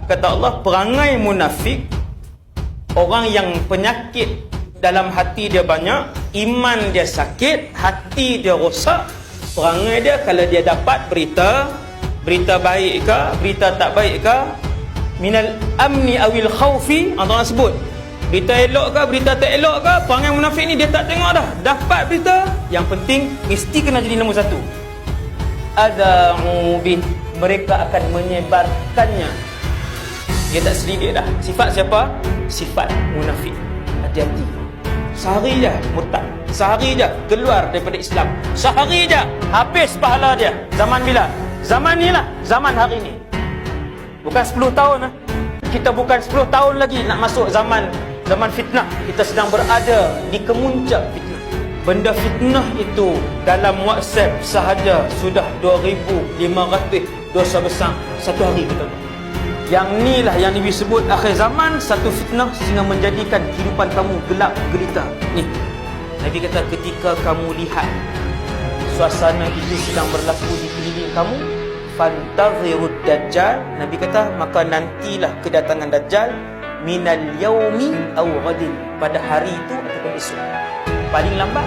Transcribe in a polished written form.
kata Allah, perangai munafik, orang yang penyakit dalam hati dia banyak, iman dia sakit, hati dia rosak, perangai dia kalau dia dapat berita baik ke, berita tak baik ke, minal amni awil khawfi, Allah sebut berita elok ke, berita tak elok ke, perangai munafik ni dia tak tengok dah. Dapat berita, yang penting mesti kena jadi nombor satu. Ada'u bih, mereka akan menyebarkannya. Dia tak selidik dah. Sifat siapa? Sifat munafik. Hati-hati. Sehari je murtad, sehari je keluar daripada Islam, sehari je habis pahala dia. Zaman bila? Zaman ni lah, zaman hari ni. Bukan 10 tahun lah. Kita bukan 10 tahun lagi nak masuk zaman fitnah. Kita sedang berada di kemuncak fitnah. Benda fitnah itu dalam WhatsApp sahaja sudah 2,500 dosa besar satu hari kita. Yang ni lah yang disebut akhir zaman, satu fitnah sehingga menjadikan kehidupan kamu gelap gelita. Ni Nabi kata, ketika kamu lihat suasana itu sedang berlaku di keliling kamu, fantazirud dajjal, Nabi kata, maka nantilah kedatangan dajjal, minal yaumi aw ghadin, pada hari itu ataupun esok, paling lambat